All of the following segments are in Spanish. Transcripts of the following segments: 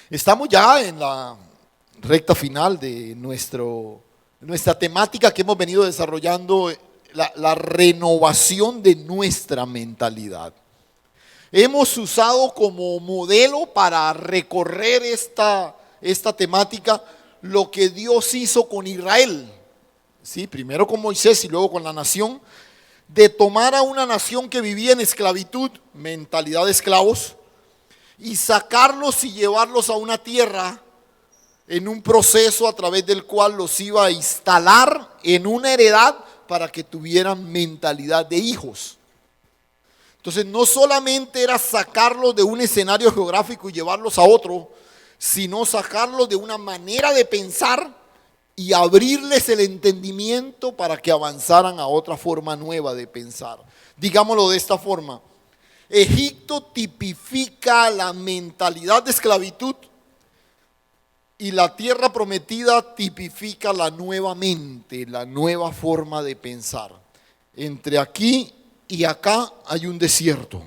Estamos ya en la recta final de nuestra temática que hemos venido desarrollando, la renovación de nuestra mentalidad. Hemos usado como modelo para recorrer esta temática lo que Dios hizo con Israel. ¿Sí? Primero con Moisés y luego con la nación, de tomar a una nación que vivía en esclavitud, mentalidad de esclavos, y sacarlos y llevarlos a una tierra en un proceso a través del cual los iba a instalar en una heredad para que tuvieran mentalidad de hijos. Entonces no solamente era sacarlos de un escenario geográfico y llevarlos a otro, sino sacarlos de una manera de pensar y abrirles el entendimiento para que avanzaran a otra forma nueva de pensar. Digámoslo de esta forma: Egipto tipifica la mentalidad de esclavitud y la tierra prometida tipifica la nueva mente, la nueva forma de pensar. Entre aquí y acá hay un desierto.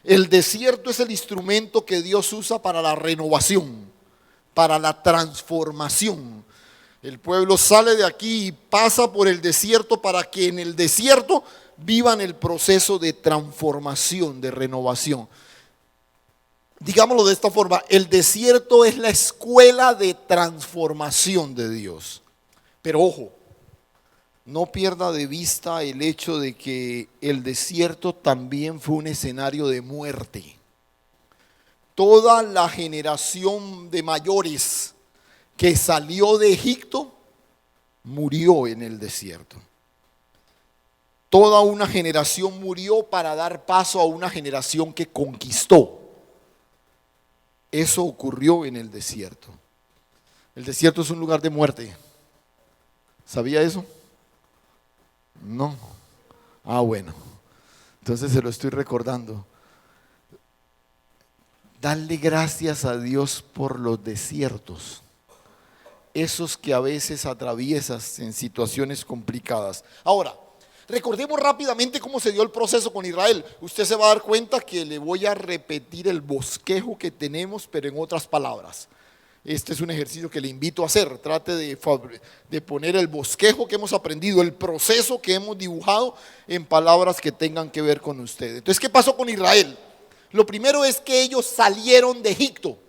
El desierto es el instrumento que Dios usa para la renovación, para la transformación. El pueblo sale de aquí y pasa por el desierto para que en el desierto vivan el proceso de transformación, de renovación. Digámoslo de esta forma: el desierto es la escuela de transformación de Dios. Pero ojo, no pierda de vista el hecho de que el desierto también fue un escenario de muerte. Toda la generación de mayores que salió de Egipto murió en el desierto. Toda una generación murió para dar paso a una generación que conquistó. Eso ocurrió en el desierto. El desierto es un lugar de muerte. ¿Sabía eso? No. Ah, bueno. Entonces se lo estoy recordando. Dale gracias a Dios por los desiertos. Esos que a veces atraviesas en situaciones complicadas. Ahora, recordemos rápidamente cómo se dio el proceso con Israel. Usted se va a dar cuenta que le voy a repetir el bosquejo que tenemos, pero en otras palabras. Este es un ejercicio que le invito a hacer. Trate de poner el bosquejo que hemos aprendido, el proceso que hemos dibujado, en palabras que tengan que ver con usted. Entonces, ¿qué pasó con Israel? Lo primero es que ellos salieron de Egipto.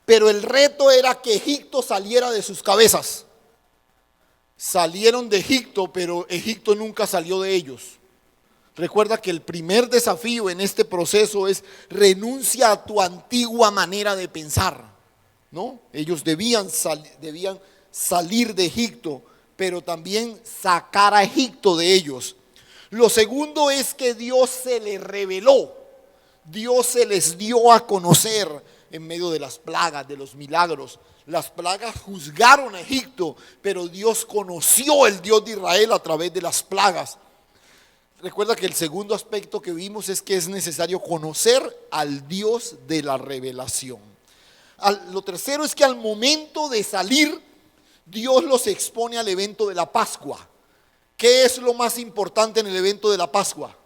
Pero el reto era que Egipto saliera de sus cabezas. Salieron de Egipto, pero Egipto nunca salió de ellos. Recuerda que el primer desafío en este proceso es: renuncia a tu antigua manera de pensar, ¿no? Ellos debían salir de Egipto, pero también sacar a Egipto de ellos. Lo segundo es que Dios se les reveló. Dios se les dio a conocer en medio de las plagas, de los milagros. Las plagas juzgaron a Egipto, pero Dios conoció el Dios de Israel a través de las plagas. Recuerda que el segundo aspecto que vimos es que es necesario conocer al Dios de la revelación. Lo tercero es que al momento de salir, Dios los expone al evento de la Pascua. ¿Qué es lo más importante en el evento de la Pascua?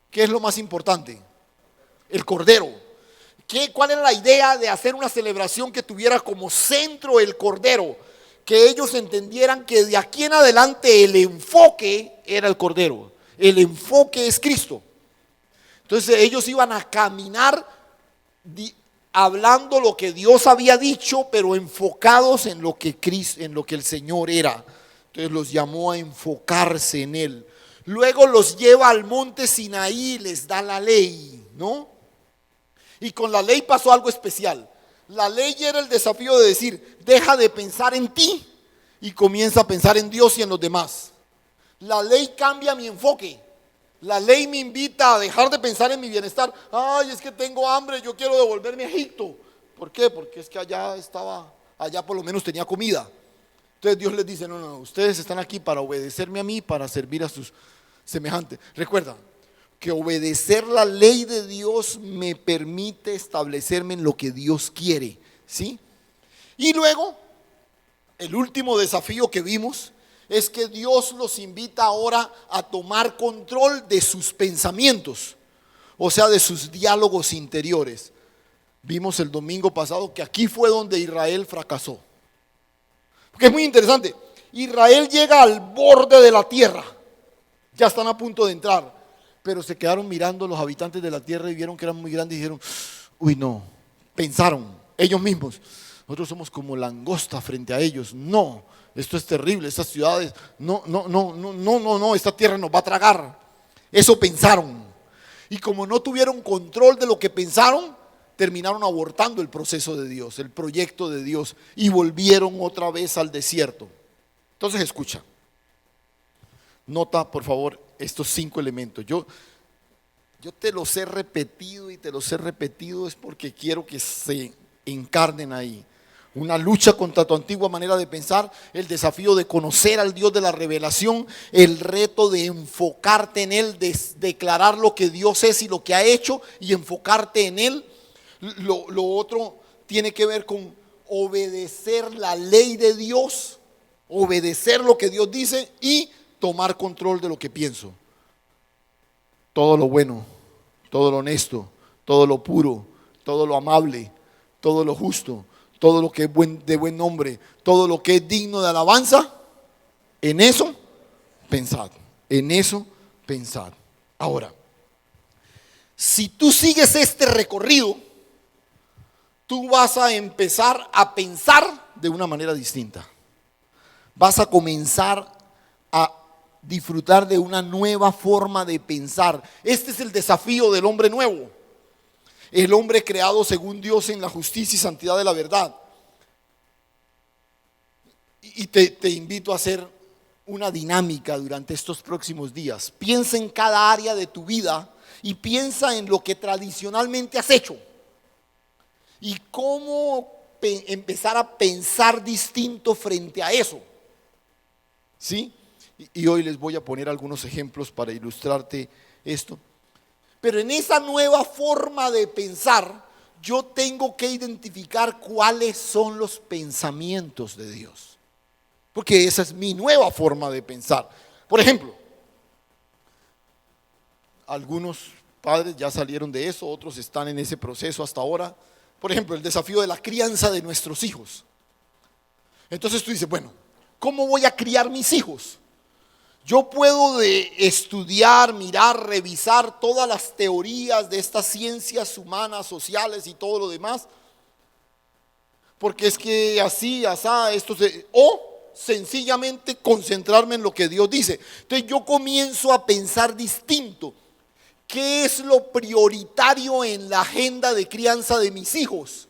¿Qué es lo más importante? El Cordero. ¿Cuál era la idea de hacer una celebración que tuviera como centro el Cordero? Que ellos entendieran que de aquí en adelante el enfoque era el Cordero. El enfoque es Cristo. Entonces ellos iban a caminar hablando lo que Dios había dicho, pero enfocados en lo que el Señor era. Entonces los llamó a enfocarse en Él. Luego los lleva al monte Sinaí y les da la ley, ¿no? Y con la ley pasó algo especial. La ley era el desafío de decir: deja de pensar en ti y comienza a pensar en Dios y en los demás. La ley cambia mi enfoque. La ley me invita a dejar de pensar en mi bienestar. Ay, es que tengo hambre, yo quiero devolverme a Egipto. ¿Por qué? Porque es que allá por lo menos tenía comida. Entonces Dios les dice: no, ustedes están aquí para obedecerme a mí, para servir a sus semejantes. Recuerda que obedecer la ley de Dios me permite establecerme en lo que Dios quiere, ¿sí? Y luego, el último desafío que vimos es que Dios los invita ahora a tomar control de sus pensamientos, o sea, de sus diálogos interiores. Vimos el domingo pasado que aquí fue donde Israel fracasó. Porque es muy interesante. Israel llega al borde de la tierra. Ya están a punto de entrar. Pero se quedaron mirando los habitantes de la tierra y vieron que eran muy grandes y dijeron, uy no, pensaron ellos mismos, nosotros somos como langosta frente a ellos. No, esto es terrible, estas ciudades, no, esta tierra nos va a tragar. Eso pensaron. Y como no tuvieron control de lo que pensaron, terminaron abortando el proceso de Dios, el proyecto de Dios, y volvieron otra vez al desierto. Entonces escucha, nota por favor estos 5 elementos. Yo te los he repetido y te los he repetido es porque quiero que se encarnen ahí. Una lucha contra tu antigua manera de pensar, el desafío de conocer al Dios de la revelación, el reto de enfocarte en Él, de declarar lo que Dios es y lo que ha hecho y enfocarte en Él. Lo otro tiene que ver con obedecer la ley de Dios, obedecer lo que Dios dice y tomar control de lo que pienso. Todo lo bueno, todo lo honesto, todo lo puro, todo lo amable, todo lo justo, todo lo que es de buen nombre, todo lo que es digno de alabanza, en eso pensad, en eso pensad. Ahora, si tú sigues este recorrido, tú vas a empezar a pensar de una manera distinta. Vas a comenzar a disfrutar de una nueva forma de pensar. Este es el desafío del hombre nuevo. El hombre creado según Dios en la justicia y santidad de la verdad. Y te invito a hacer una dinámica durante estos próximos días. Piensa en cada área de tu vida y piensa en lo que tradicionalmente has hecho. Y cómo empezar a pensar distinto frente a eso. ¿Sí? Y hoy les voy a poner algunos ejemplos para ilustrarte esto. Pero en esa nueva forma de pensar, yo tengo que identificar cuáles son los pensamientos de Dios. Porque esa es mi nueva forma de pensar. Por ejemplo, algunos padres ya salieron de eso, otros están en ese proceso hasta ahora. Por ejemplo, el desafío de la crianza de nuestros hijos. Entonces tú dices, bueno, ¿cómo voy a criar mis hijos? Yo puedo estudiar, mirar, revisar todas las teorías de estas ciencias humanas, sociales y todo lo demás, porque es que así, o sencillamente concentrarme en lo que Dios dice. Entonces yo comienzo a pensar distinto. ¿Qué es lo prioritario en la agenda de crianza de mis hijos?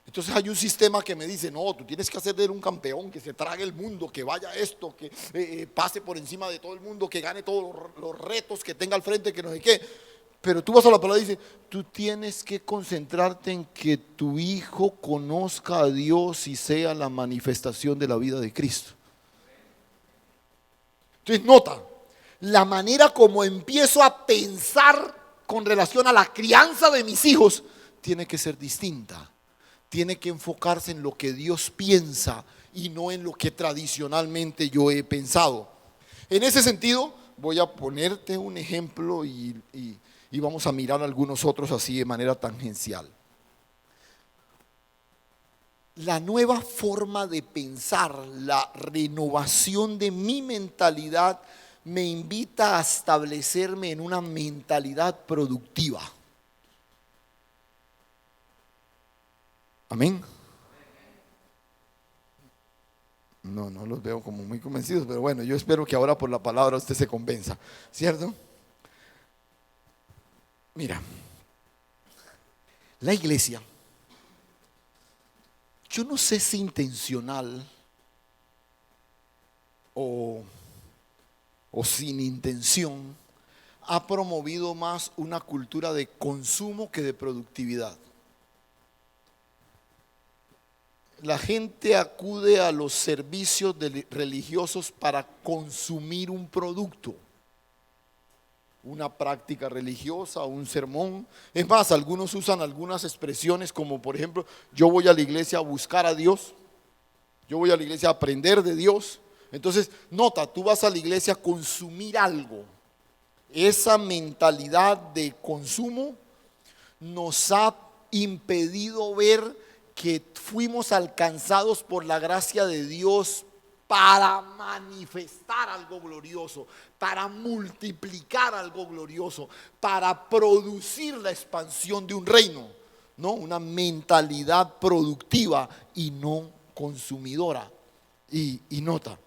Entonces hay un sistema que me dice, no, tú tienes que hacer de él un campeón, que se trague el mundo, que vaya esto, que pase por encima de todo el mundo, que gane todos los retos que tenga al frente, que no sé qué. Pero tú vas a la palabra y dices, tú tienes que concentrarte en que tu hijo conozca a Dios y sea la manifestación de la vida de Cristo. Entonces nota, la manera como empiezo a pensar con relación a la crianza de mis hijos tiene que ser distinta. Tiene que enfocarse en lo que Dios piensa y no en lo que tradicionalmente yo he pensado. En ese sentido, voy a ponerte un ejemplo y vamos a mirar algunos otros así de manera tangencial. La nueva forma de pensar, la renovación de mi mentalidad me invita a establecerme en una mentalidad productiva. Amén. No los veo como muy convencidos, pero bueno, yo espero que ahora por la palabra usted se convenza, ¿cierto? Mira, la iglesia, yo no sé si intencional o sin intención, ha promovido más una cultura de consumo que de productividad. La gente acude a los servicios religiosos para consumir un producto, una práctica religiosa, un sermón. Es más, algunos usan algunas expresiones como por ejemplo, yo voy a la iglesia a buscar a Dios, yo voy a la iglesia a aprender de Dios. Entonces, nota, tú vas a la iglesia a consumir algo. Esa mentalidad de consumo nos ha impedido ver que fuimos alcanzados por la gracia de Dios para manifestar algo glorioso, para multiplicar algo glorioso, para producir la expansión de un reino, ¿no? Una mentalidad productiva y no consumidora. Y nota,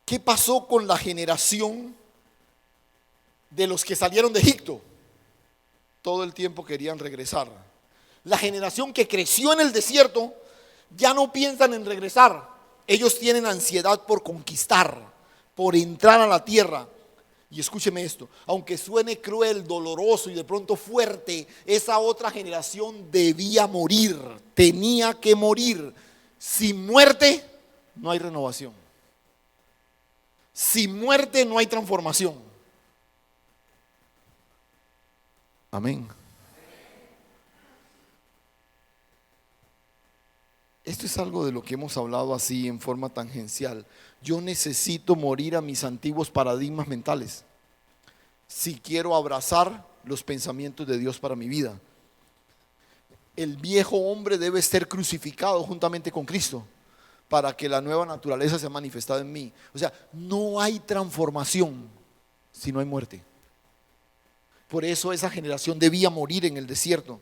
¿qué pasó con la generación de los que salieron de Egipto? Todo el tiempo querían regresar. La generación que creció en el desierto ya no piensan en regresar. Ellos tienen ansiedad por conquistar, por entrar a la tierra. Y escúcheme esto, aunque suene cruel, doloroso y de pronto fuerte, esa otra generación debía morir, tenía que morir. Sin muerte no hay renovación. Sin muerte no hay transformación. Amén. Esto es algo de lo que hemos hablado así en forma tangencial. Yo necesito morir a mis antiguos paradigmas mentales si quiero abrazar los pensamientos de Dios para mi vida. El viejo hombre debe ser crucificado juntamente con Cristo para que la nueva naturaleza sea manifestada en mí. O sea, no hay transformación si no hay muerte. Por eso esa generación debía morir en el desierto.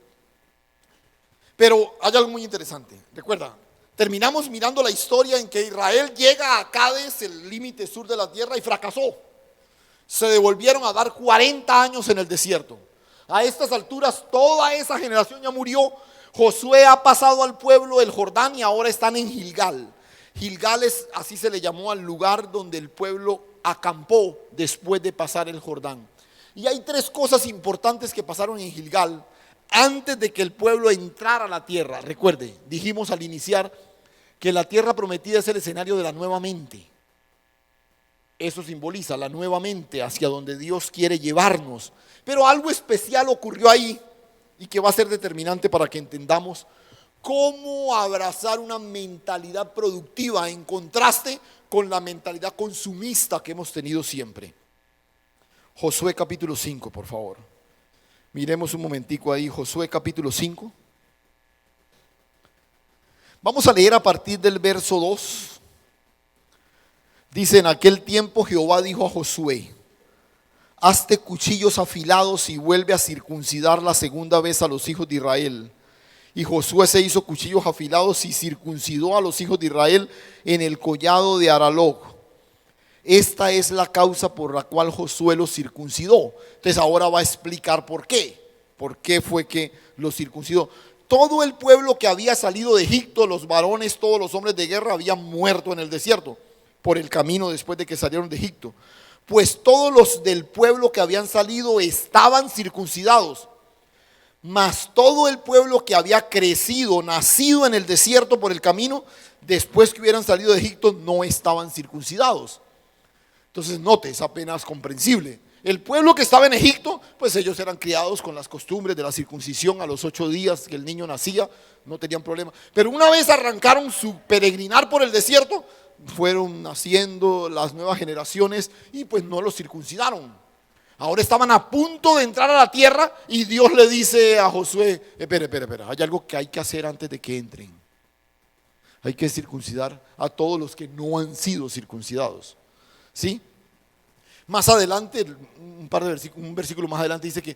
Pero hay algo muy interesante. Recuerda, terminamos mirando la historia en que Israel llega a Cades, el límite sur de la tierra, y fracasó. Se devolvieron a dar 40 años en el desierto. A estas alturas toda esa generación ya murió. Josué ha pasado al pueblo del Jordán y ahora están en Gilgal. Gilgal es, así se le llamó al lugar donde el pueblo acampó después de pasar el Jordán. Y hay tres cosas importantes que pasaron en Gilgal antes de que el pueblo entrara a la tierra. Recuerde, dijimos al iniciar que la tierra prometida es el escenario de la nueva mente. Eso simboliza la nueva mente hacia donde Dios quiere llevarnos. Pero algo especial ocurrió ahí y que va a ser determinante para que entendamos cómo abrazar una mentalidad productiva en contraste con la mentalidad consumista que hemos tenido siempre. Josué capítulo 5, por favor. Miremos un momentico ahí, Josué capítulo 5. Vamos a leer a partir del verso 2. Dice: en aquel tiempo Jehová dijo a Josué: hazte cuchillos afilados y vuelve a circuncidar la segunda vez a los hijos de Israel. Y Josué se hizo cuchillos afilados y circuncidó a los hijos de Israel en el collado de Aralog. Esta es la causa por la cual Josué los circuncidó. Entonces ahora va a explicar por qué. ¿Por qué fue que los circuncidó? Todo el pueblo que había salido de Egipto, los varones, todos los hombres de guerra, habían muerto en el desierto por el camino después de que salieron de Egipto. Pues todos los del pueblo que habían salido estaban circuncidados. Mas todo el pueblo que había crecido, nacido en el desierto por el camino, después que hubieran salido de Egipto, no estaban circuncidados. Entonces note, es apenas comprensible. El pueblo que estaba en Egipto, pues ellos eran criados con las costumbres de la circuncisión a los 8 días que el niño nacía, no tenían problema. Pero una vez arrancaron su peregrinar por el desierto, fueron naciendo las nuevas generaciones y pues no los circuncidaron. Ahora estaban a punto de entrar a la tierra y Dios le dice a Josué: espera, hay algo que hay que hacer antes de que entren. Hay que circuncidar a todos los que no han sido circuncidados. ¿Sí? Más adelante, un versículo más adelante dice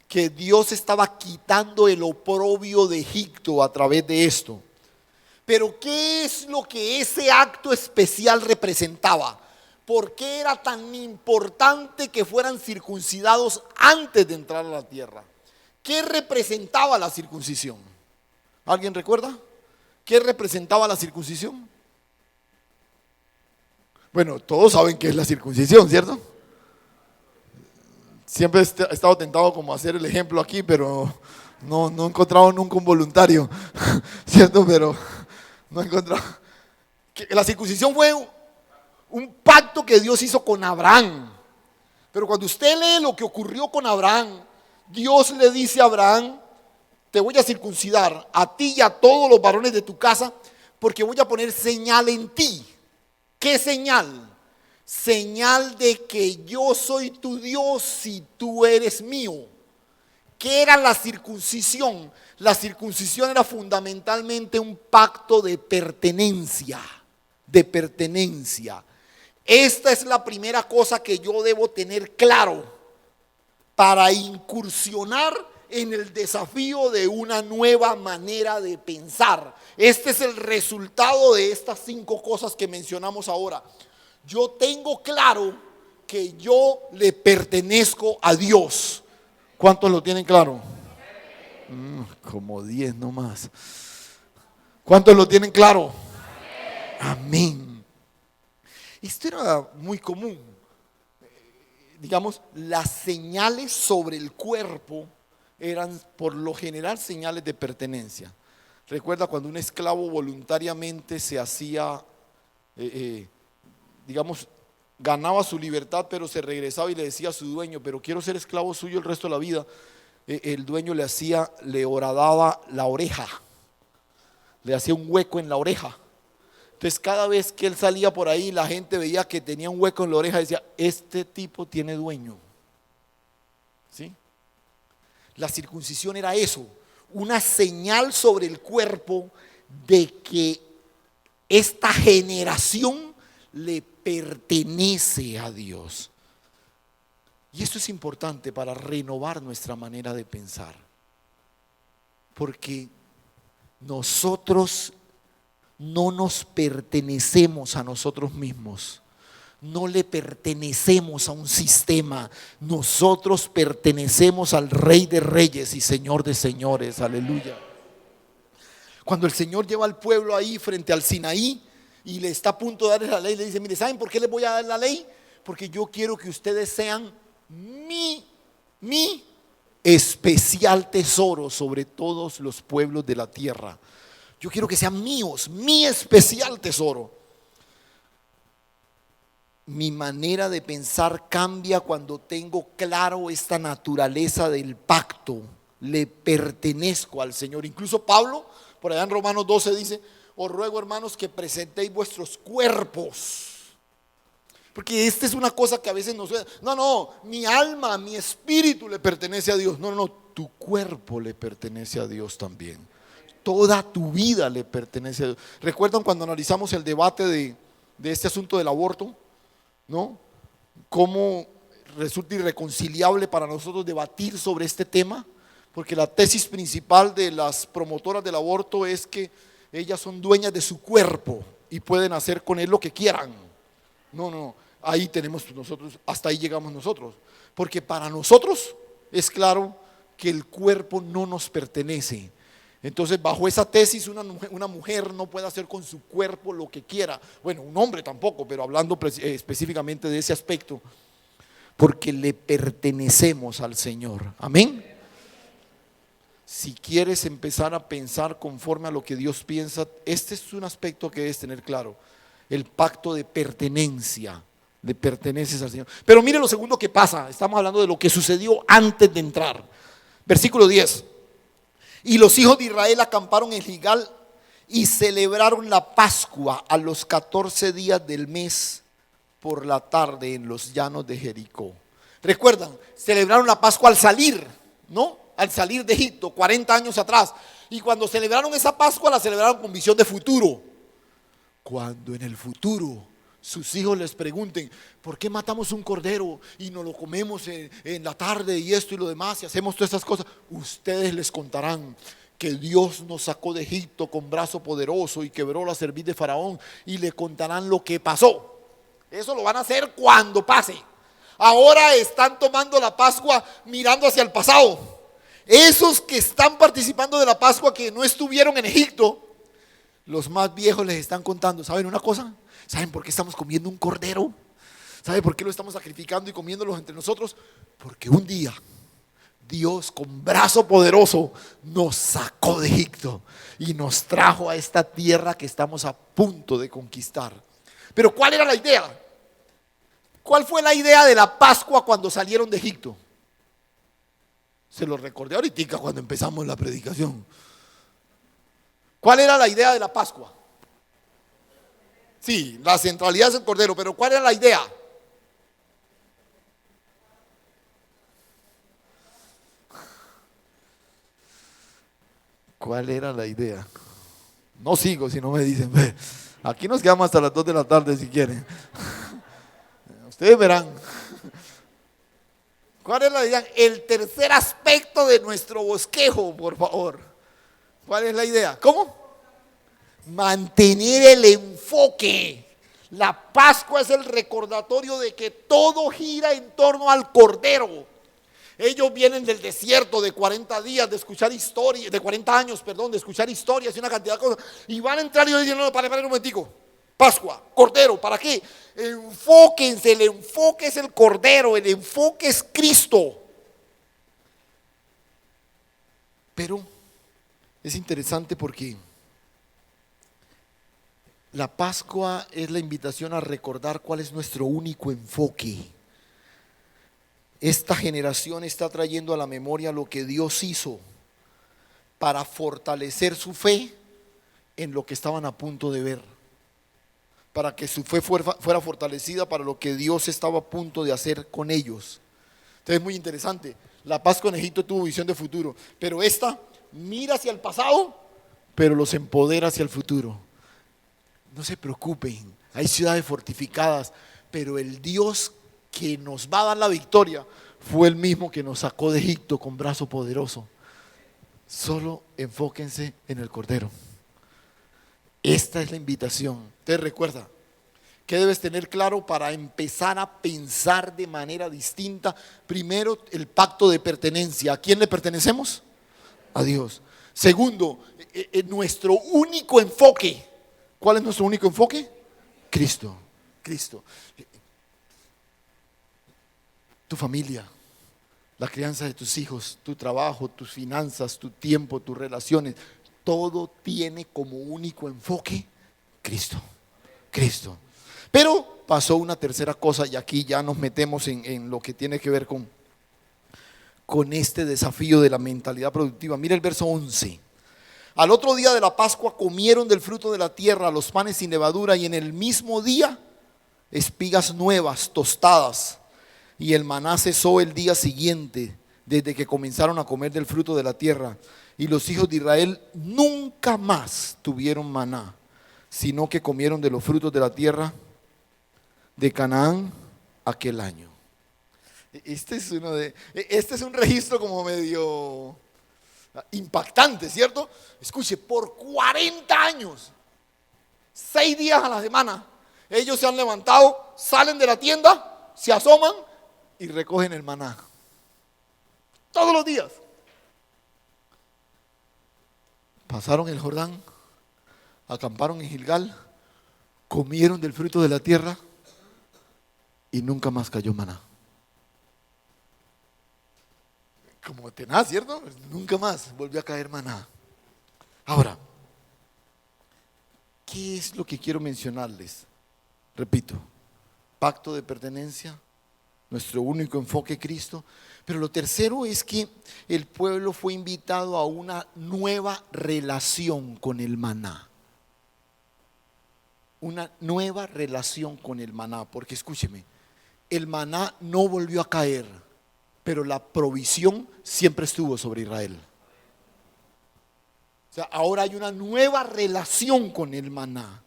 que Dios estaba quitando el oprobio de Egipto a través de esto. Pero ¿qué es lo que ese acto especial representaba? ¿Por qué era tan importante que fueran circuncidados antes de entrar a la tierra? ¿Qué representaba la circuncisión? ¿Alguien recuerda? ¿Qué representaba la circuncisión? Bueno, todos saben qué es la circuncisión, ¿cierto? Siempre he estado tentado como a hacer el ejemplo aquí, pero no he encontrado nunca un voluntario, ¿cierto? Pero no he encontrado. La circuncisión fue un pacto que Dios hizo con Abraham. Pero cuando usted lee lo que ocurrió con Abraham, Dios le dice a Abraham: te voy a circuncidar a ti y a todos los varones de tu casa, porque voy a poner señal en ti. ¿Qué señal? Señal de que yo soy tu Dios y tú eres mío. ¿Qué era la circuncisión? La circuncisión era fundamentalmente un pacto de pertenencia, de pertenencia. Esta es la primera cosa que yo debo tener claro para incursionar en el desafío de una nueva manera de pensar. Este es el resultado de estas 5 cosas que mencionamos ahora. Yo tengo claro que yo le pertenezco a Dios. ¿Cuántos lo tienen claro? Como 10 nomás. ¿Cuántos lo tienen claro? Amén. Esto era muy común. Digamos, las señales sobre el cuerpo eran por lo general señales de pertenencia. Recuerda cuando un esclavo voluntariamente se hacía, digamos, ganaba su libertad, pero se regresaba y le decía a su dueño, pero quiero ser esclavo suyo el resto de la vida. El dueño le horadaba la oreja, le hacía un hueco en la oreja. Entonces cada vez que él salía por ahí, la gente veía que tenía un hueco en la oreja y decía, este tipo tiene dueño. ¿Sí? La circuncisión era eso, una señal sobre el cuerpo de que esta generación le pertenece a Dios. Y esto es importante para renovar nuestra manera de pensar, porque nosotros no nos pertenecemos a nosotros mismos, no le pertenecemos a un sistema, nosotros pertenecemos al Rey de Reyes y Señor de Señores, aleluya. Cuando el Señor lleva al pueblo ahí frente al Sinaí y le está a punto de darles la ley, le dice, mire, ¿saben por qué les voy a dar la ley? Porque yo quiero que ustedes sean mi especial tesoro sobre todos los pueblos de la tierra. Yo quiero que sean míos, mi especial tesoro. Mi manera de pensar cambia cuando tengo claro esta naturaleza del pacto. Le pertenezco al Señor. Incluso Pablo, por allá en Romanos 12 dice, os ruego hermanos que presentéis vuestros cuerpos. Porque esta es una cosa que a veces nos suena. No, mi alma, mi espíritu le pertenece a Dios. No, tu cuerpo le pertenece a Dios también. Toda tu vida le pertenece a Dios. ¿Recuerdan cuando analizamos el debate de este asunto del aborto? ¿No? ¿Cómo resulta irreconciliable para nosotros debatir sobre este tema? Porque la tesis principal de las promotoras del aborto es que ellas son dueñas de su cuerpo y pueden hacer con él lo que quieran. No, ahí tenemos nosotros, hasta ahí llegamos nosotros. Porque para nosotros es claro que el cuerpo no nos pertenece. Entonces, bajo esa tesis, una mujer no puede hacer con su cuerpo lo que quiera. Bueno, un hombre tampoco, pero hablando específicamente de ese aspecto, porque le pertenecemos al Señor. Amén. Si quieres empezar a pensar conforme a lo que Dios piensa, este es un aspecto que debes tener claro: el pacto de pertenencia. Le perteneces al Señor. Pero mire lo segundo que pasa. Estamos hablando de lo que sucedió antes de entrar. Versículo 10. Y los hijos de Israel acamparon en Gilgal y celebraron la Pascua a los 14 días del mes por la tarde en los llanos de Jericó. Recuerdan, celebraron la Pascua al salir, ¿no? Al salir de Egipto, 40 años atrás. Y cuando celebraron esa Pascua, la celebraron con visión de futuro. Cuando en el futuro sus hijos les pregunten, ¿por qué matamos un cordero y nos lo comemos en la tarde y esto y lo demás y hacemos todas estas cosas? Ustedes les contarán que Dios nos sacó de Egipto con brazo poderoso y quebró la cerviz de Faraón, y le contarán lo que pasó. Eso lo van a hacer cuando pase. Ahora están tomando la Pascua mirando hacia el pasado. Esos que están participando de la Pascua que no estuvieron en Egipto, los más viejos les están contando, ¿saben una cosa? ¿Saben por qué estamos comiendo un cordero? ¿Saben por qué lo estamos sacrificando y comiéndolos entre nosotros? Porque un día Dios con brazo poderoso nos sacó de Egipto y nos trajo a esta tierra que estamos a punto de conquistar. Pero ¿cuál era la idea? ¿Cuál fue la idea de la Pascua cuando salieron de Egipto? Se lo recordé ahorita cuando empezamos la predicación. ¿Cuál era la idea de la Pascua? Sí, la centralidad es el cordero, pero ¿cuál era la idea? ¿Cuál era la idea? No sigo si no me dicen. Ve, aquí nos quedamos hasta las 2 de la tarde si quieren. Ustedes verán. ¿Cuál es la idea? El tercer aspecto de nuestro bosquejo, por favor. ¿Cuál es la idea? ¿Cómo? Mantener el enfoque. La Pascua es el recordatorio de que todo gira en torno al Cordero. Ellos vienen del desierto de 40 días de escuchar historias, de 40 años, perdón, de escuchar historias y una cantidad de cosas. Y van a entrar y dicen, no, para un momentico. Pascua, Cordero, ¿para qué? Enfóquense, el enfoque es el Cordero, el enfoque es Cristo. Pero es interesante porque la Pascua es la invitación a recordar cuál es nuestro único enfoque. Esta generación está trayendo a la memoria lo que Dios hizo para fortalecer su fe en lo que estaban a punto de ver, para que su fe fuera fortalecida para lo que Dios estaba a punto de hacer con ellos. Entonces es muy interesante. La Pascua en Egipto tuvo visión de futuro, pero esta mira hacia el pasado, pero los empodera hacia el futuro. No se preocupen, hay ciudades fortificadas, pero el Dios que nos va a dar la victoria fue el mismo que nos sacó de Egipto con brazo poderoso. Solo enfóquense en el Cordero. Esta es la invitación. Te recuerda, ¿qué debes tener claro para empezar a pensar de manera distinta? Primero, el pacto de pertenencia. ¿A quién le pertenecemos? A Dios. Segundo, nuestro único enfoque. ¿Cuál es nuestro único enfoque? Cristo. Cristo. Tu familia, la crianza de tus hijos, tu trabajo, tus finanzas, tu tiempo, tus relaciones, todo tiene como único enfoque Cristo. Cristo. Pero pasó una tercera cosa y aquí ya nos metemos en lo que tiene que ver con este desafío de la mentalidad productiva. Mira el verso 11. Al otro día de la Pascua comieron del fruto de la tierra los panes sin levadura y en el mismo día espigas nuevas, tostadas. Y el maná cesó el día siguiente, desde que comenzaron a comer del fruto de la tierra. Y los hijos de Israel nunca más tuvieron maná, sino que comieron de los frutos de la tierra de Canaán aquel año. Este es un registro como medio impactante, ¿cierto? Escuche, por 40 años, 6 días a la semana, ellos se han levantado, salen de la tienda, se asoman y recogen el maná. Todos los días. Pasaron el Jordán, acamparon en Gilgal, comieron del fruto de la tierra y nunca más cayó maná. Como tenaz, ¿cierto? Nunca más volvió a caer maná. Ahora, ¿qué es lo que quiero mencionarles? Repito, pacto de pertenencia, nuestro único enfoque Cristo. Pero lo tercero es que el pueblo fue invitado a una nueva relación con el maná. Una nueva relación con el maná. Porque escúcheme, el maná no volvió a caer, pero la provisión siempre estuvo sobre Israel. O sea, ahora hay una nueva relación con el maná.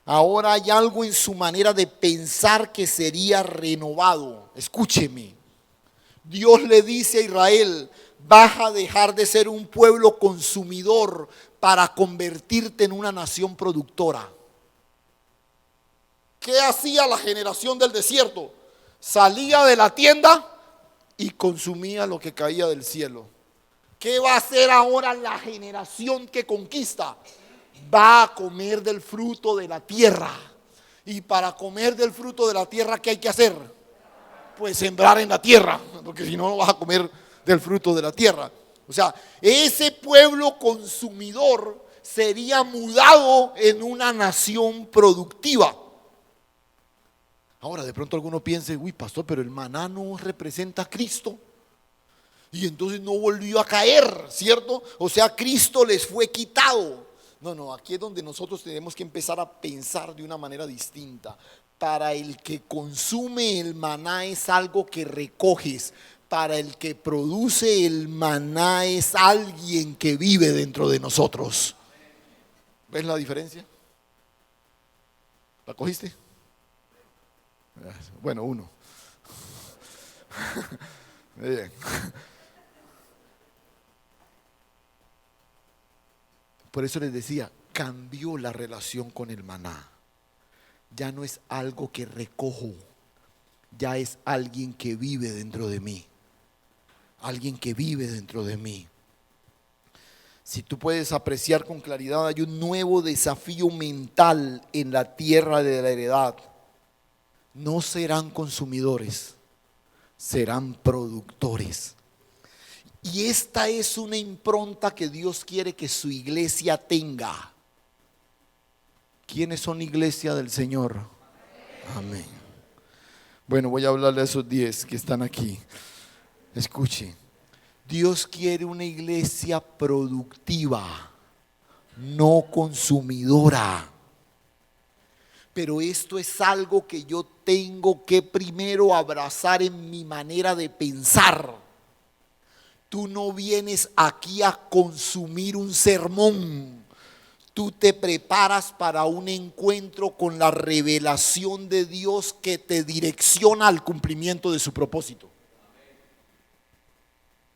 Ahora hay algo en su manera de pensar que sería renovado. Escúcheme. Dios le dice a Israel, vas a dejar de ser un pueblo consumidor para convertirte en una nación productora. ¿Qué hacía la generación del desierto? Salía de la tienda y consumía lo que caía del cielo. ¿Qué va a hacer ahora la generación que conquista? Va a comer del fruto de la tierra. Y para comer del fruto de la tierra, ¿qué hay que hacer? Pues sembrar en la tierra, porque si no, no vas a comer del fruto de la tierra. O sea, ese pueblo consumidor sería mudado en una nación productiva. Ahora, de pronto alguno piense, uy, pastor, pero el maná no representa a Cristo. Y entonces no volvió a caer, ¿cierto? O sea, Cristo les fue quitado. No, aquí es donde nosotros tenemos que empezar a pensar de una manera distinta. Para el que consume el maná es algo que recoges. para el que produce el maná es alguien que vive dentro de nosotros. ¿Ves la diferencia? ¿La cogiste? Bueno, uno. Bien. Por eso les decía, cambió la relación con el maná. Ya no es algo que recojo, ya es alguien que vive dentro de mí. Alguien que vive dentro de mí. Si tú puedes apreciar con claridad, hay un nuevo desafío mental en la tierra de la heredad. No serán consumidores, serán productores. Y esta es una impronta que Dios quiere que su iglesia tenga. ¿Quiénes son iglesia del Señor? Amén. Bueno, voy a hablarle a esos 10 que están aquí. Escuche, Dios quiere una iglesia productiva, no consumidora. Pero esto es algo que yo tengo que primero abrazar en mi manera de pensar. Tú no vienes aquí a consumir un sermón. Tú te preparas para un encuentro con la revelación de Dios que te direcciona al cumplimiento de su propósito.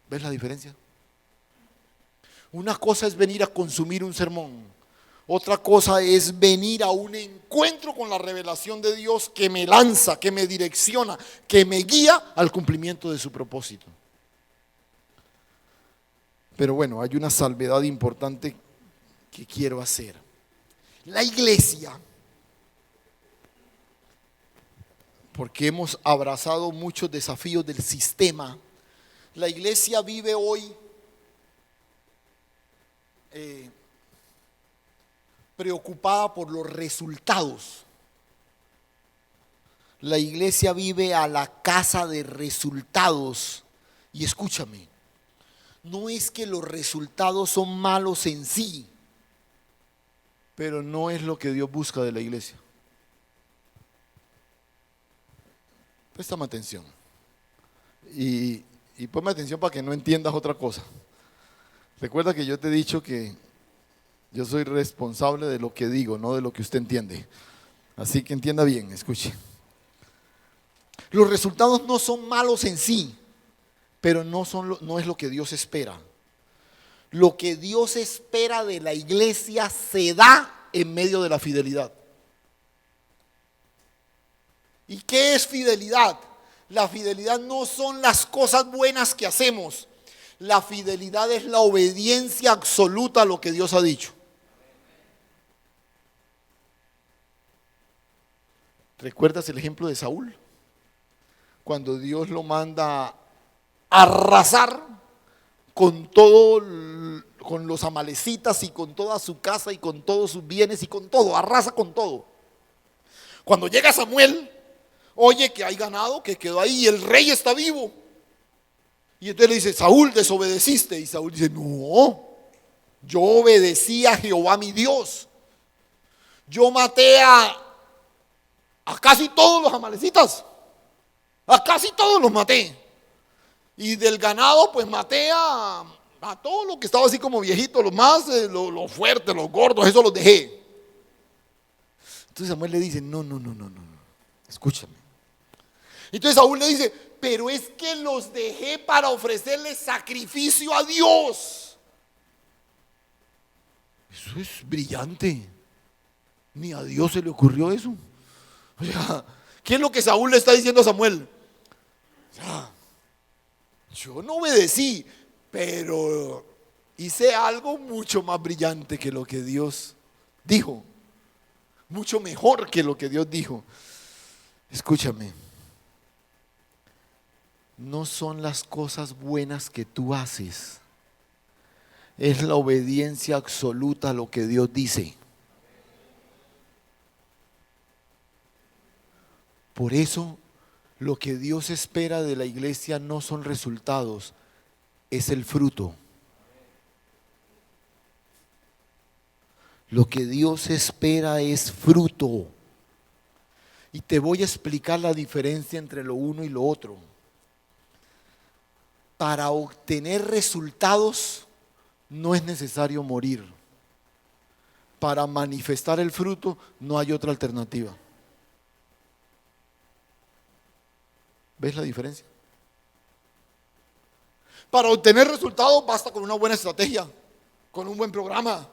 ¿Ves la diferencia? Una cosa es venir a consumir un sermón. Otra cosa es venir a un encuentro con la revelación de Dios que me lanza, que me direcciona, que me guía al cumplimiento de su propósito. Pero bueno, hay una salvedad importante que quiero hacer. La iglesia, porque hemos abrazado muchos desafíos del sistema, la iglesia vive hoy preocupada por los resultados. La iglesia vive a la caza de resultados. Y escúchame, no es que los resultados son malos en sí, pero no es lo que Dios busca de la iglesia. Préstame atención. Y ponme atención para que no entiendas otra cosa. Recuerda que yo te he dicho que yo soy responsable de lo que digo, no de lo que usted entiende. Así que entienda bien, escuche. Los resultados no son malos en sí, pero no es lo que Dios espera. Lo que Dios espera de la iglesia se da en medio de la fidelidad. ¿Y qué es fidelidad? La fidelidad no son las cosas buenas que hacemos. La fidelidad es la obediencia absoluta a lo que Dios ha dicho. ¿Recuerdas el ejemplo de Saúl? Cuando Dios lo manda a arrasar con todo, con los amalecitas y con toda su casa y con todos sus bienes y con todo, arrasa con todo. Cuando llega Samuel, oye que hay ganado, que quedó ahí y el rey está vivo. Y entonces le dice, Saúl, desobedeciste. Y Saúl dice, no, yo obedecí a Jehová mi Dios. Yo maté a casi todos los amalecitas. A casi todos los maté. Y del ganado pues maté a todo lo que estaba así como viejito, los más, los fuertes, los gordos, eso los dejé. Entonces Samuel le dice, no, escúchame. Entonces Saúl le dice, pero es que los dejé para ofrecerle sacrificio a Dios. Eso es brillante. Ni a Dios se le ocurrió eso. O sea, ¿qué es lo que Saúl le está diciendo a Samuel? O sea, yo no obedecí, pero hice algo mucho más brillante que lo que Dios dijo. Mucho mejor que lo que Dios dijo. Escúchame. No son las cosas buenas que tú haces. Es la obediencia absoluta a lo que Dios dice. Por eso, lo que Dios espera de la iglesia no son resultados, es el fruto. Lo que Dios espera es fruto. Y te voy a explicar la diferencia entre lo uno y lo otro. para obtener resultados no es necesario morir. Para manifestar el fruto no hay otra alternativa. ¿Ves la diferencia? Para obtener resultados basta con una buena estrategia, con un buen programa,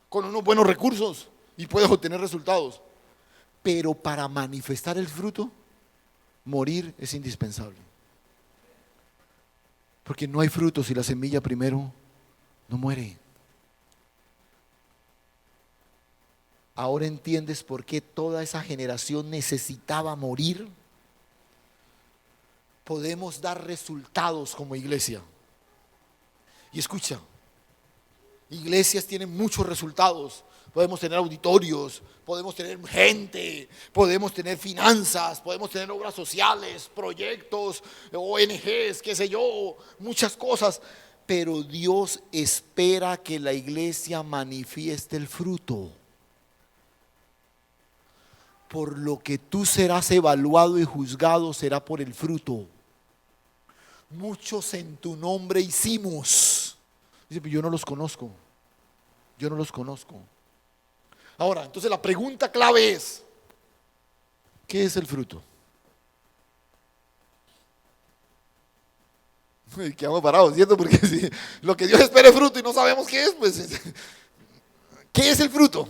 con unos buenos recursos y puedes obtener resultados. Pero para manifestar el fruto, morir es indispensable. Porque no hay fruto si la semilla primero no muere. Ahora entiendes por qué toda esa generación necesitaba morir. Podemos dar resultados como iglesia. Y escucha, iglesias tienen muchos resultados. Podemos tener auditorios, podemos tener gente, podemos tener finanzas, podemos tener obras sociales, proyectos, ONGs, qué sé yo, muchas cosas. Pero Dios espera que la iglesia manifieste el fruto. Por lo que tú serás evaluado y juzgado será por el fruto. Muchos en tu nombre hicimos. Dice, yo no los conozco. Yo no los conozco. Ahora, entonces la pregunta clave es, ¿qué es el fruto? Quedamos parados, ¿cierto? Porque si lo que Dios espera es fruto y no sabemos qué es, pues, ¿qué es el fruto?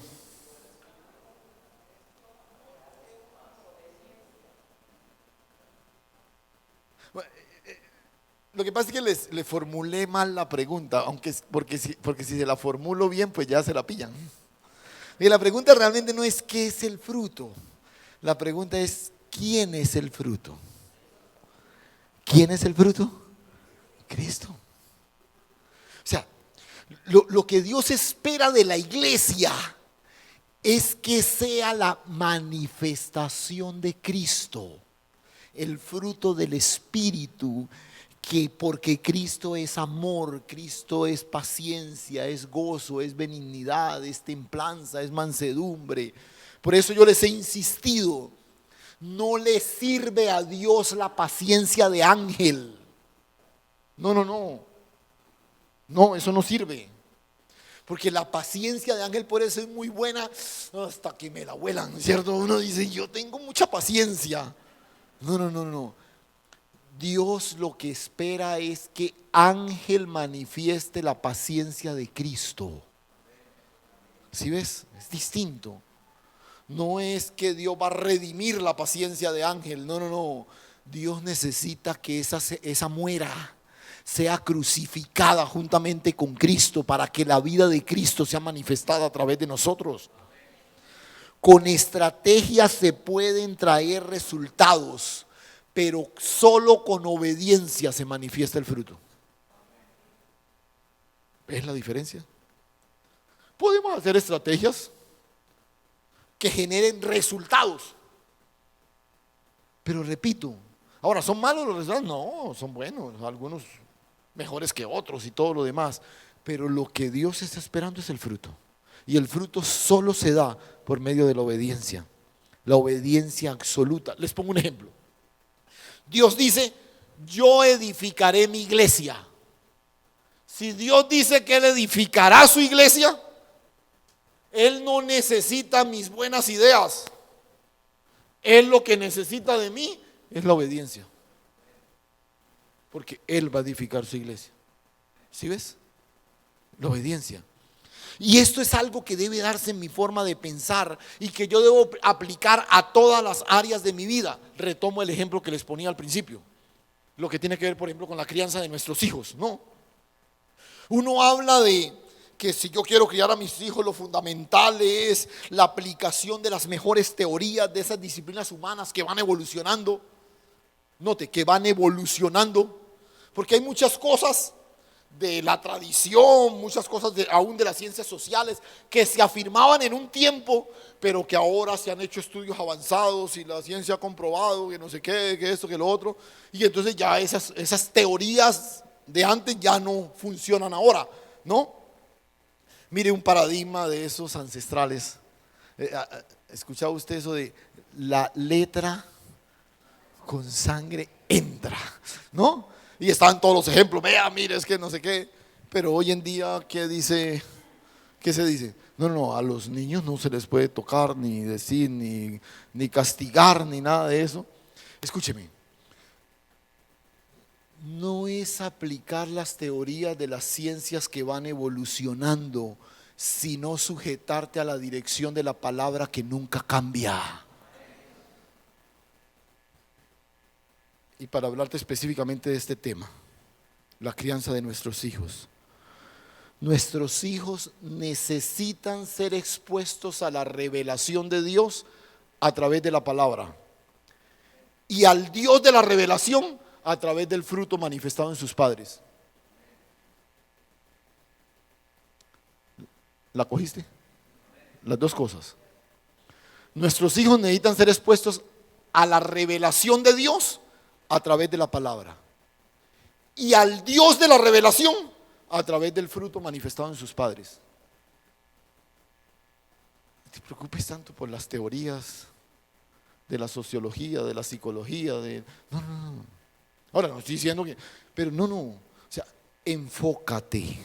Lo que pasa es que les formulé mal la pregunta, porque si se la formulo bien, pues ya se la pillan. Y la pregunta realmente no es ¿qué es el fruto? La pregunta es ¿quién es el fruto? ¿Quién es el fruto? Cristo. O sea, lo que Dios espera de la iglesia es que sea la manifestación de Cristo, el fruto del Espíritu, que porque Cristo es amor, Cristo es paciencia, es gozo, es benignidad, es templanza, es mansedumbre. Por eso yo les he insistido, no le sirve a Dios la paciencia de ángel. No, eso no sirve. Porque la paciencia de ángel puede ser muy buena hasta que me la vuelan, ¿cierto? Uno dice, yo tengo mucha paciencia. No. Dios lo que espera es que ángel manifieste la paciencia de Cristo. ¿Sí ves? Es distinto. No es que Dios va a redimir la paciencia de ángel. No. Dios necesita que esa muera, sea crucificada juntamente con Cristo para que la vida de Cristo sea manifestada a través de nosotros. Con estrategias se pueden traer resultados, pero solo con obediencia se manifiesta el fruto. ¿Ves la diferencia? Podemos hacer estrategias que generen resultados, pero repito, ahora, ¿son malos los resultados? No, son buenos, algunos mejores que otros y todo lo demás, pero lo que Dios está esperando es el fruto, y el fruto solo se da por medio de la obediencia absoluta. Les pongo un ejemplo. Dios dice, yo edificaré mi iglesia. Si Dios dice que Él edificará su iglesia, Él no necesita mis buenas ideas. Él lo que necesita de mí es la obediencia. Porque Él va a edificar su iglesia. ¿Sí ves? La obediencia. Y esto es algo que debe darse en mi forma de pensar y que yo debo aplicar a todas las áreas de mi vida. Retomo el ejemplo que les ponía al principio. Lo que tiene que ver, por ejemplo, con la crianza de nuestros hijos, ¿no? Uno habla de que si yo quiero criar a mis hijos, lo fundamental es la aplicación de las mejores teorías de esas disciplinas humanas que van evolucionando. Note, que van evolucionando, porque hay muchas cosas de la tradición, muchas cosas aún de las ciencias sociales que se afirmaban en un tiempo, pero que ahora se han hecho estudios avanzados y la ciencia ha comprobado que no sé qué, que esto, que lo otro, y entonces ya esas teorías de antes ya no funcionan ahora, ¿no? Mire un paradigma de esos ancestrales. ¿Escuchaba usted eso de la letra con sangre entra? ¿No? Y estaban todos los ejemplos, vea, mire, es que no sé qué. Pero hoy en día, ¿qué dice? ¿Qué se dice? No, no, a los niños no se les puede tocar, ni decir, ni castigar, ni nada de eso. Escúcheme, no es aplicar las teorías de las ciencias que van evolucionando, sino sujetarte a la dirección de la palabra que nunca cambia. Y para hablarte específicamente de este tema, la crianza de nuestros hijos. Nuestros hijos necesitan ser expuestos a la revelación de Dios a través de la palabra. Y al Dios de la revelación a través del fruto manifestado en sus padres. ¿La cogiste? Las dos cosas. Nuestros hijos necesitan ser expuestos a la revelación de Dios a través de la palabra. Y al Dios de la revelación a través del fruto manifestado en sus padres. No te preocupes tanto por las teorías de la sociología, de la psicología, no. Ahora no estoy diciendo que, pero no. O sea, enfócate.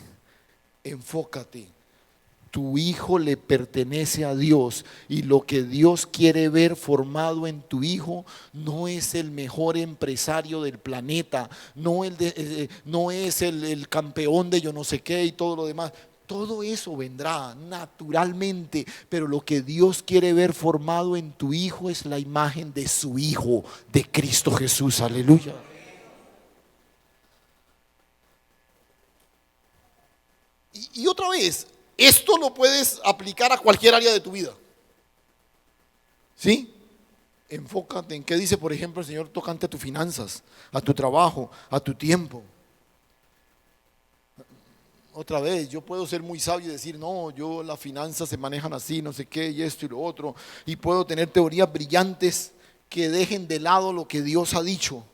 Tu hijo le pertenece a Dios y lo que Dios quiere ver formado en tu hijo no es el mejor empresario del planeta, no es el campeón de yo no sé qué y todo lo demás. Todo eso vendrá naturalmente, pero lo que Dios quiere ver formado en tu hijo es la imagen de su Hijo, de Cristo Jesús. Aleluya. Y otra vez, esto lo puedes aplicar a cualquier área de tu vida. ¿Sí? Enfócate en qué dice, por ejemplo, el Señor tocante a tus finanzas, a tu trabajo, a tu tiempo. Otra vez, yo puedo ser muy sabio y decir, no, las finanzas se manejan así, no sé qué, y esto y lo otro. Y puedo tener teorías brillantes que dejen de lado lo que Dios ha dicho.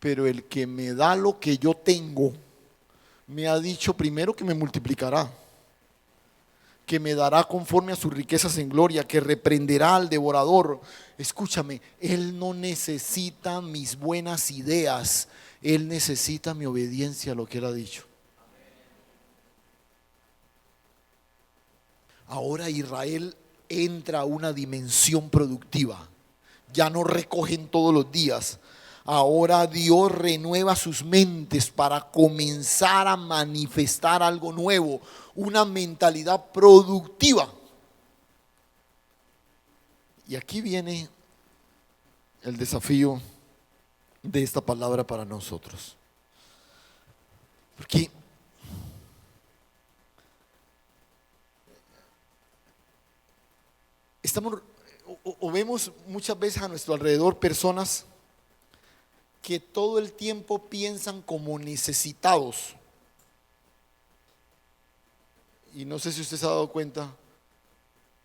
Pero el que me da lo que yo tengo, me ha dicho primero que me multiplicará, que me dará conforme a sus riquezas en gloria, que reprenderá al devorador. Escúchame, Él no necesita mis buenas ideas, Él necesita mi obediencia a lo que Él ha dicho. Ahora Israel entra a una dimensión productiva, ya no recogen todos los días. Ahora Dios renueva sus mentes para comenzar a manifestar algo nuevo, una mentalidad productiva. Y aquí viene el desafío de esta palabra para nosotros. Porque vemos muchas veces a nuestro alrededor personas que todo el tiempo piensan como necesitados. Y no sé si usted se ha dado cuenta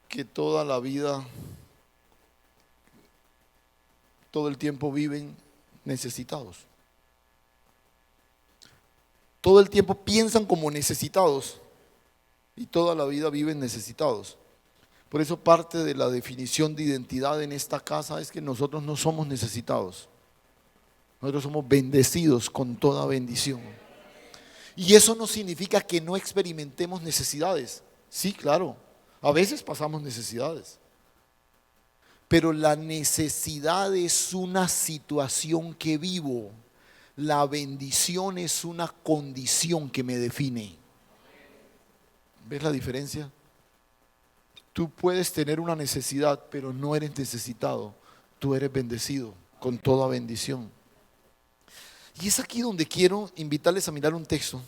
que toda la vida, todo el tiempo viven necesitados. Todo el tiempo piensan como necesitados y toda la vida viven necesitados. Por eso parte de la definición de identidad en esta casa es que nosotros no somos necesitados. Nosotros somos bendecidos con toda bendición. Y eso no significa que no experimentemos necesidades. Sí, claro, a veces pasamos necesidades. Pero la necesidad es una situación que vivo. La bendición es una condición que me define. ¿Ves la diferencia? Tú puedes tener una necesidad, pero no eres necesitado. Tú eres bendecido con toda bendición. Y es aquí donde quiero invitarles a mirar un texto,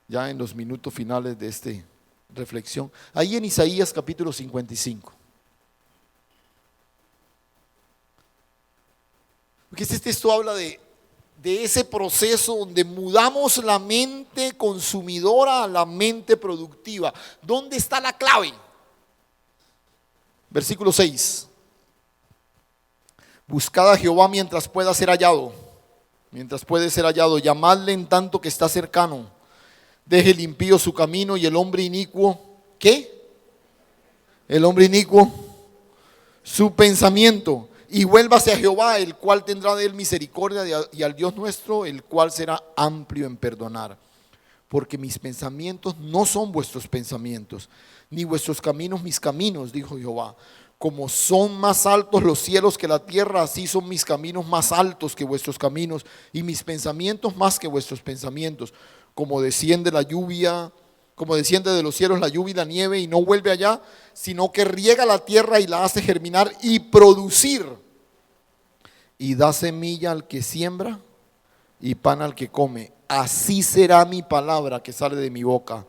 ya en los minutos finales de esta reflexión. Ahí en Isaías capítulo 55. Porque este texto habla de ese proceso donde mudamos la mente consumidora a la mente productiva. ¿Dónde está la clave? Versículo 6. Buscad a Jehová mientras pueda ser hallado. Mientras puede ser hallado, llamadle en tanto que está cercano. Deje el impío su camino y el hombre inicuo, ¿qué? El hombre inicuo, su pensamiento, y vuélvase a Jehová, el cual tendrá de él misericordia, y al Dios nuestro, el cual será amplio en perdonar. Porque mis pensamientos no son vuestros pensamientos, ni vuestros caminos mis caminos, dijo Jehová. Como son más altos los cielos que la tierra, así son mis caminos más altos que vuestros caminos, y mis pensamientos más que vuestros pensamientos. Como desciende la lluvia, como desciende de los cielos la lluvia y la nieve, y no vuelve allá, sino que riega la tierra y la hace germinar y producir, y da semilla al que siembra y pan al que come. Así será mi palabra que sale de mi boca.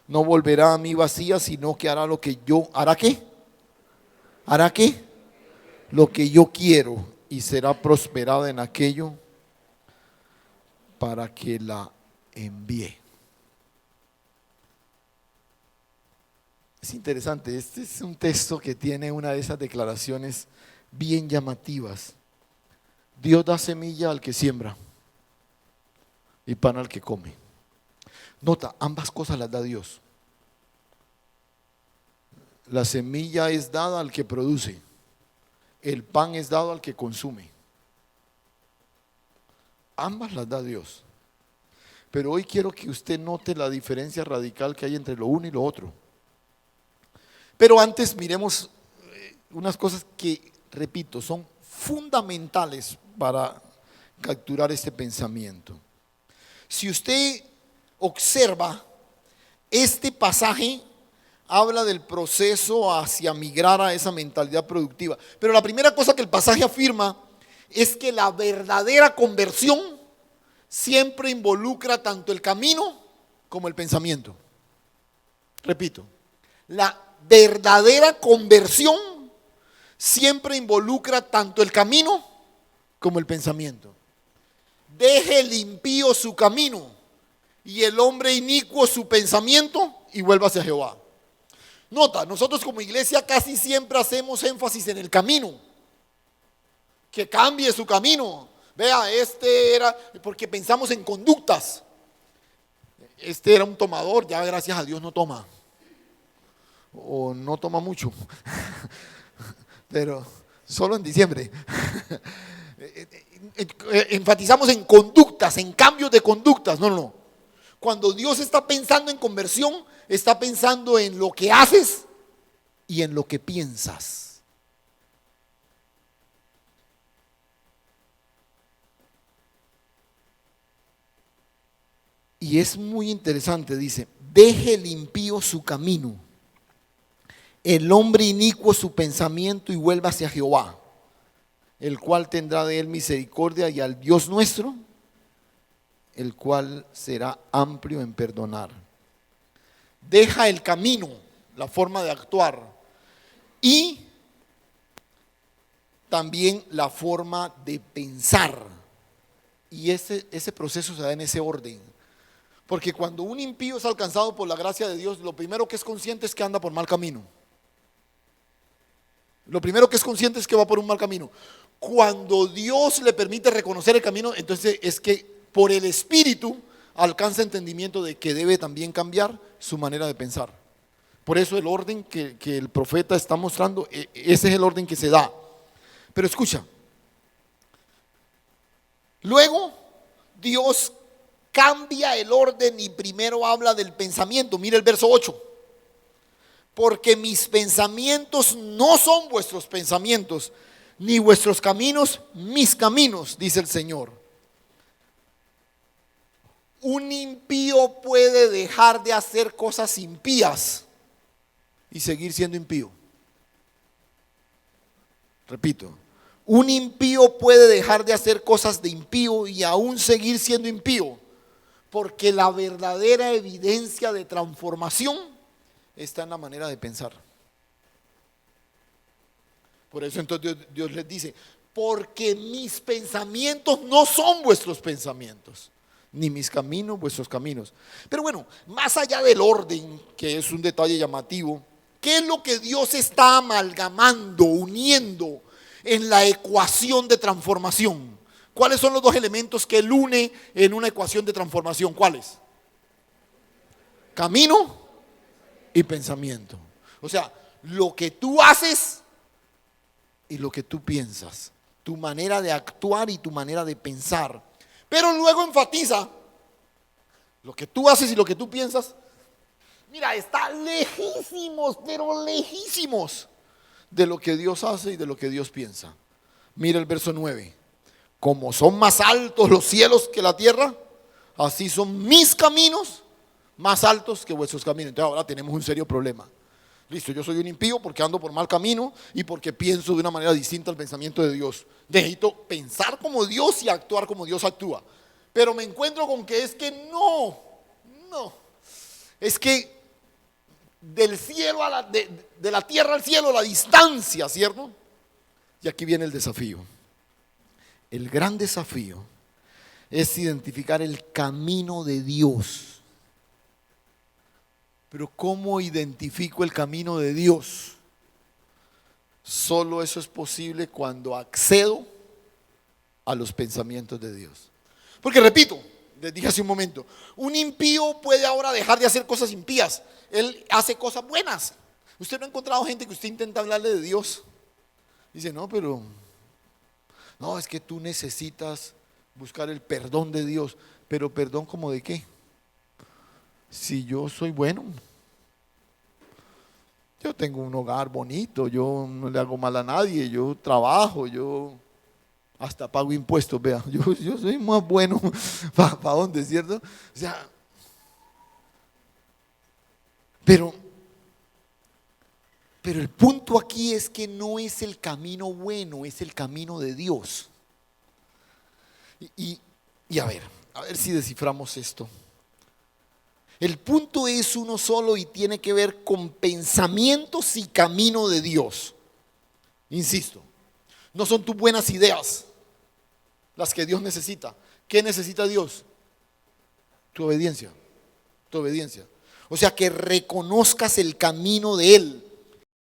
No volverá a mí vacía, sino que hará lo que yo, ¿hará qué? ¿Hará qué? Lo que yo quiero, y será prosperada en aquello para que la envíe. Es interesante, este es un texto que tiene una de esas declaraciones bien llamativas. Dios da semilla al que siembra y pan al que come. Nota, ambas cosas las da Dios. La semilla es dada al que produce, el pan es dado al que consume. Ambas las da Dios. Pero hoy quiero que usted note la diferencia radical que hay entre lo uno y lo otro. Pero antes miremos unas cosas que, repito, son fundamentales para capturar este pensamiento. Si usted observa, este pasaje habla del proceso hacia migrar a esa mentalidad productiva. Pero la primera cosa que el pasaje afirma es que la verdadera conversión siempre involucra tanto el camino como el pensamiento. Repito, la verdadera conversión siempre involucra tanto el camino como el pensamiento. Deje el impío su camino y el hombre inicuo su pensamiento, y vuélvase a Jehová. Nota, nosotros como iglesia casi siempre hacemos énfasis en el camino, que cambie su camino. Vea, este era, porque pensamos en conductas. Este era un tomador, ya gracias a Dios no toma, o no toma mucho, pero solo en diciembre. Enfatizamos en conductas, en cambios de conductas. No. Cuando Dios está pensando en conversión, está pensando en lo que haces y en lo que piensas. Y es muy interesante, dice, deje el impío su camino, el hombre inicuo su pensamiento, y vuelva hacia Jehová, el cual tendrá de él misericordia, y al Dios nuestro, el cual será amplio en perdonar. Deja el camino, la forma de actuar, y también la forma de pensar. Y ese proceso se da en ese orden. Porque cuando un impío es alcanzado por la gracia de Dios, lo primero que es consciente es que anda por mal camino. Lo primero que es consciente es que va por un mal camino. Cuando Dios le permite reconocer el camino, entonces es que por el Espíritu alcanza entendimiento de que debe también cambiar su manera de pensar. Por eso el orden que el profeta está mostrando, ese es el orden que se da. Pero escucha, luego Dios cambia el orden y primero habla del pensamiento. Mira el verso 8. Porque mis pensamientos no son vuestros pensamientos, ni vuestros caminos mis caminos, dice el Señor. Un impío puede dejar de hacer cosas impías y seguir siendo impío. Repito, un impío puede dejar de hacer cosas de impío y aún seguir siendo impío, porque la verdadera evidencia de transformación está en la manera de pensar. Por eso entonces Dios les dice, porque mis pensamientos no son vuestros pensamientos, ni mis caminos vuestros caminos. Pero bueno, más allá del orden, que es un detalle llamativo, ¿qué es lo que Dios está amalgamando, uniendo en la ecuación de transformación? ¿Cuáles son los dos elementos que Él une en una ecuación de transformación? ¿Cuáles? Camino y pensamiento. O sea, lo que tú haces y lo que tú piensas, tu manera de actuar y tu manera de pensar. Pero luego enfatiza lo que tú haces y lo que tú piensas. Mira, está lejísimos, pero lejísimos de lo que Dios hace y de lo que Dios piensa. Mira el verso 9. Como son más altos los cielos que la tierra, así son mis caminos más altos que vuestros caminos. Entonces ahora tenemos un serio problema. Listo, yo soy un impío porque ando por mal camino y porque pienso de una manera distinta al pensamiento de Dios. Necesito pensar como Dios y actuar como Dios actúa. Pero me encuentro con que es que no. Es que del cielo a de la tierra al cielo, la distancia, ¿cierto? Y aquí viene el desafío. El gran desafío es identificar el camino de Dios. Pero ¿cómo identifico el camino de Dios? Solo eso es posible cuando accedo a los pensamientos de Dios. Porque repito, les dije hace un momento, un impío puede ahora dejar de hacer cosas impías. Él hace cosas buenas. ¿Usted no ha encontrado gente que usted intenta hablarle de Dios? Dice, no, pero no, es que tú necesitas buscar el perdón de Dios. Pero perdón, ¿como de qué? Si yo soy bueno, yo tengo un hogar bonito, yo no le hago mal a nadie, yo trabajo, yo hasta pago impuestos, vea, yo soy más bueno. ¿Para dónde, cierto? O sea, pero el punto aquí es que no es el camino bueno, es el camino de Dios. Y a ver si desciframos esto. El punto es uno solo y tiene que ver con pensamientos y camino de Dios. Insisto, no son tus buenas ideas las que Dios necesita. ¿Qué necesita Dios? Tu obediencia. O sea, que reconozcas el camino de Él.